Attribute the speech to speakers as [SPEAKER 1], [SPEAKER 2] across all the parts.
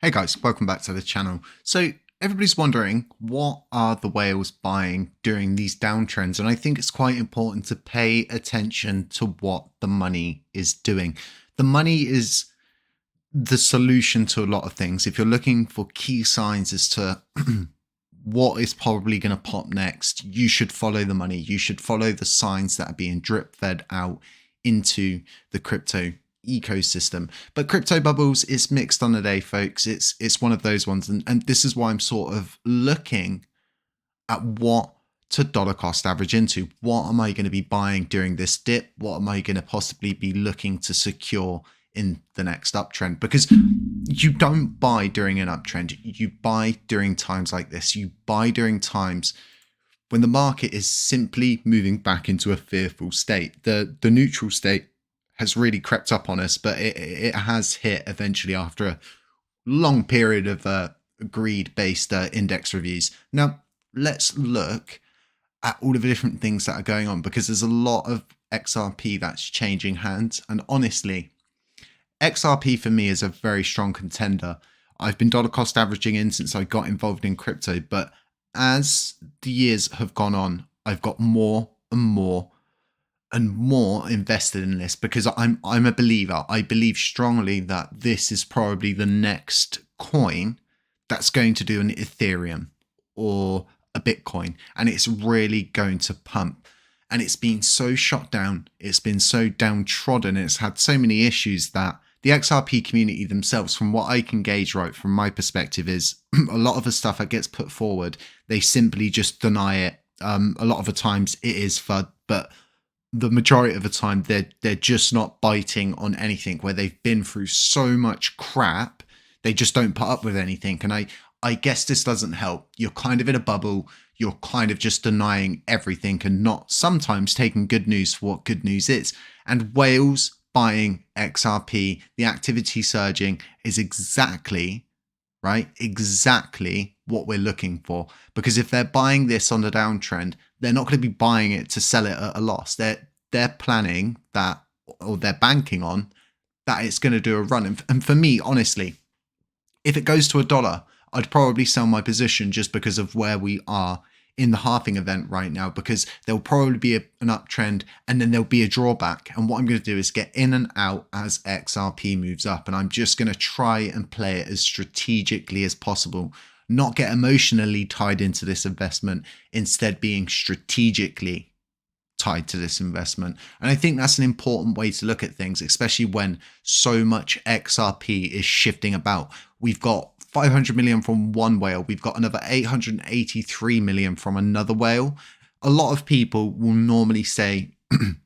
[SPEAKER 1] Hey guys, welcome back to the channel. So everybody's wondering, what are the whales buying during these downtrends? And I think it's quite important to pay attention to what the money is doing. The money is the solution to a lot of things. If you're looking for key signs as to what is probably going to pop next, you should follow the money. You should follow the signs that are being drip fed out into the crypto ecosystem. But crypto bubbles is mixed on the day, folks. It's one of those ones, and this is why I'm sort of looking at what to dollar cost average into. What am I going to be buying during this dip? What am I going to possibly be looking to secure in the next uptrend? Because you don't buy during an uptrend. You buy during times like this. You buy during times when the market is simply moving back into a fearful state. The neutral state has really crept up on us, but it has hit eventually after a long period of greed-based index reviews. Now, let's look at all of the different things that are going on, because there's a lot of XRP that's changing hands. And honestly, XRP for me is a very strong contender. I've been dollar cost averaging in since I got involved in crypto, but as the years have gone on, I've got more and more invested in this, because I'm a believer. I believe strongly that this is probably the next coin that's going to do an Ethereum or a Bitcoin, and it's really going to pump. And it's been so shot down, it's been so downtrodden, it's had so many issues that the XRP community themselves, from what I can gauge right from my perspective, is a lot of the stuff that gets put forward, they simply just deny it. A lot of the times it is FUD, but the majority of the time they're just not biting on anything. Where they've been through so much crap, they just don't put up with anything. And I guess this doesn't help. You're kind of in a bubble. You're kind of just denying everything and not sometimes taking good news for what good news is. And whales buying XRP, the activity surging, is exactly what we're looking for. Because if they're buying this on the downtrend, they're not going to be buying it to sell it at a loss. They're planning that, or they're banking on that it's going to do a run. And for me, honestly, if it goes to $1, I'd probably sell my position, just because of where we are in the halving event right now, because there'll probably be an uptrend and then there'll be a drawback. And what I'm going to do is get in and out as XRP moves up. And I'm just going to try and play it as strategically as possible, not get emotionally tied into this investment, instead being strategically tied to this investment. And I think that's an important way to look at things, especially when so much XRP is shifting about. We've got 500 million from one whale. We've got another 883 million from another whale. A lot of people will normally say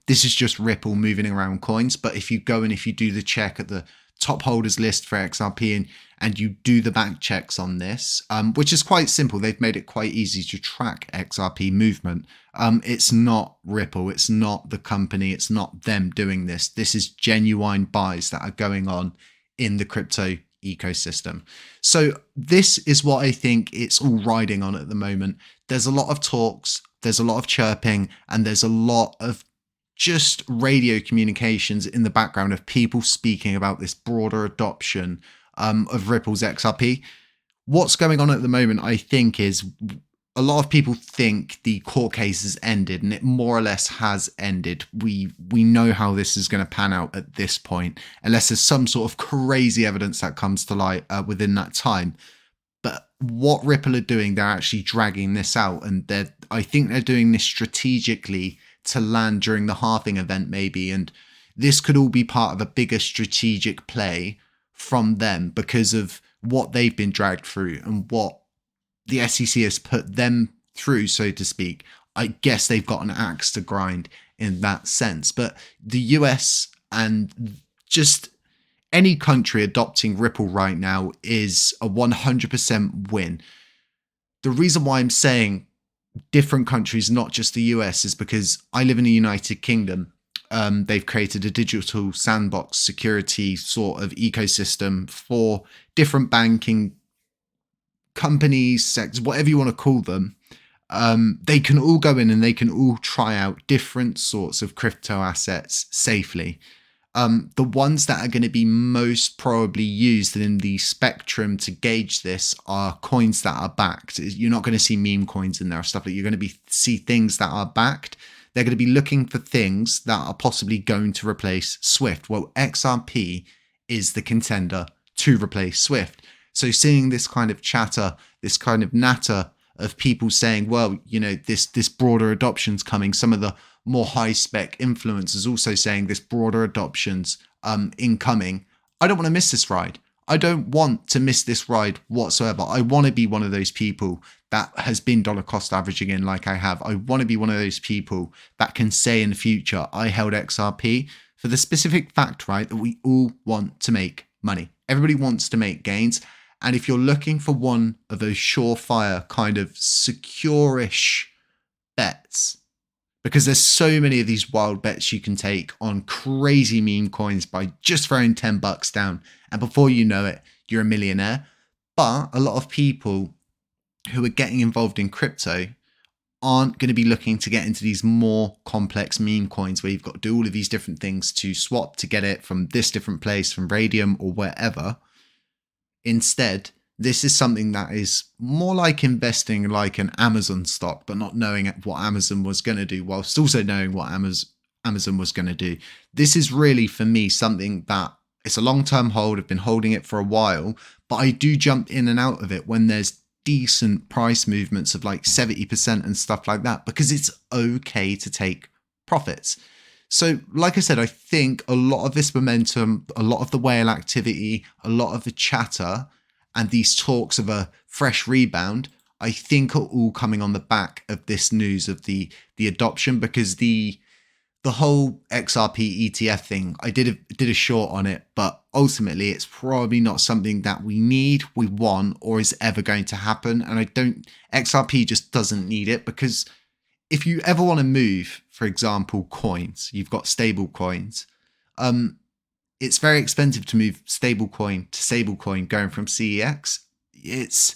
[SPEAKER 1] this is just Ripple moving around coins. But if you go and if you do the check at the top holders list for XRP and you do the back checks on this, which is quite simple. They've made it quite easy to track XRP movement. It's not Ripple. It's not the company. It's not them doing this. This is genuine buys that are going on in the crypto ecosystem. So this is what I think it's all riding on at the moment. There's a lot of talks, there's a lot of chirping, and there's a lot of just radio communications in the background of people speaking about this broader adoption of Ripple's XRP. What's going on at the moment, I think, is a lot of people think the court case has ended, and it more or less has ended. We know how this is going to pan out at this point, unless there's some sort of crazy evidence that comes to light within that time. But what Ripple are doing, they're actually dragging this out, and I think they're doing this strategically to land during the halving event maybe. And this could all be part of a bigger strategic play from them, because of what they've been dragged through and what the SEC has put them through, so to speak. I guess they've got an axe to grind in that sense. But the US and just any country adopting Ripple right now is a 100% win. The reason why I'm saying different countries, not just the US, is because I live in the United Kingdom. They've created a digital sandbox security sort of ecosystem for different banking companies, sectors, whatever you want to call them. They can all go in and they can all try out different sorts of crypto assets safely. The ones that are going to be most probably used in the spectrum to gauge this are coins that are backed. You're not going to see meme coins in there or stuff like that. You're going to see things that are backed. They're going to be looking for things that are possibly going to replace Swift. Well, XRP is the contender to replace Swift. So seeing this kind of chatter, this kind of natter of people saying, well, this broader adoption's coming. Some of the more high spec influencers also saying this broader adoption's incoming. I don't want to miss this ride. I don't want to miss this ride whatsoever. I want to be one of those people that has been dollar cost averaging in like I have. I want to be one of those people that can say in the future, I held XRP for the specific fact, right, that we all want to make money. Everybody wants to make gains. And if you're looking for one of those surefire kind of secure-ish bets, because there's so many of these wild bets you can take on crazy meme coins by just throwing $10 down. And before you know it, you're a millionaire. But a lot of people who are getting involved in crypto aren't going to be looking to get into these more complex meme coins where you've got to do all of these different things to swap to get it from this different place, from Radium or wherever. Instead, this is something that is more like investing like an Amazon stock, but not knowing what Amazon was going to do, whilst also knowing what Amazon was going to do. This is really, for me, something that it's a long-term hold. I've been holding it for a while, but I do jump in and out of it when there's decent price movements of like 70% and stuff like that, because it's okay to take profits. So like I said, I think a lot of this momentum, a lot of the whale activity, a lot of the chatter and these talks of a fresh rebound, I think are all coming on the back of this news of the adoption, because the whole XRP ETF thing, I did a short on it, but ultimately it's probably not something that we need, we want, or is ever going to happen. And XRP just doesn't need it, because if you ever want to move, for example, coins, you've got stable coins. It's very expensive to move stablecoin to stablecoin going from CEX. It's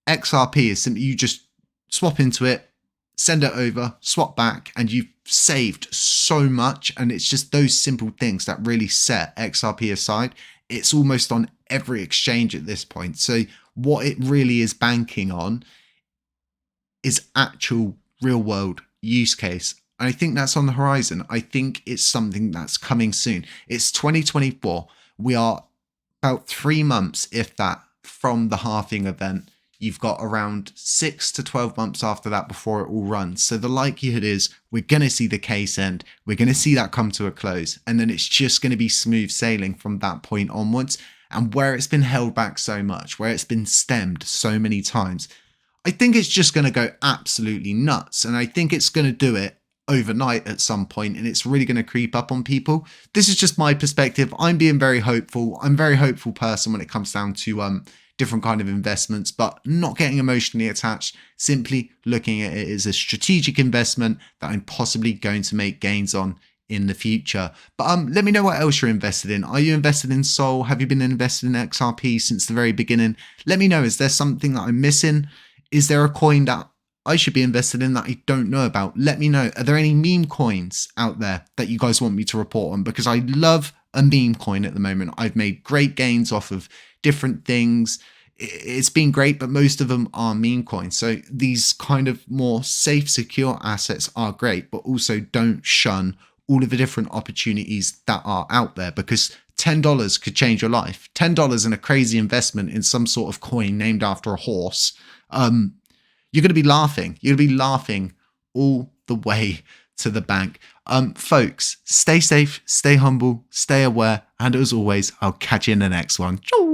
[SPEAKER 1] XRP is simply you just swap into it, send it over, swap back, and you've saved so much. And it's just those simple things that really set XRP aside. It's almost on every exchange at this point. So what it really is banking on is actual real world use case. And I think that's on the horizon. I think it's something that's coming soon. It's 2024. We are about 3 months, if that, from the halving event. You've got around 6 to 12 months after that before it all runs. So the likelihood is we're going to see the case end. We're going to see that come to a close. And then it's just going to be smooth sailing from that point onwards. And where it's been held back so much, where it's been stemmed so many times, I think it's just going to go absolutely nuts. And I think it's going to do it overnight at some point, and it's really going to creep up on people. This is just my perspective. I'm being very hopeful. I'm a very hopeful person when it comes down to different kind of investments, but not getting emotionally attached, simply looking at it as a strategic investment that I'm possibly going to make gains on in the future. But let me know what else you're invested in. Are you invested in Sol? Have you been invested in XRP since the very beginning? Let me know. Is there something that I'm missing? Is there a coin that I should be invested in that I don't know about? Let me know. Are there any meme coins out there that you guys want me to report on? Because I love a meme coin at the moment. I've made great gains off of different things. It's been great, but most of them are meme coins. So these kind of more safe, secure assets are great, but also don't shun all of the different opportunities that are out there, because $10 could change your life. $10 in a crazy investment in some sort of coin named after a horse. You're going to be laughing. You're going to be laughing all the way to the bank. Folks, stay safe, stay humble, stay aware. And as always, I'll catch you in the next one. Ciao.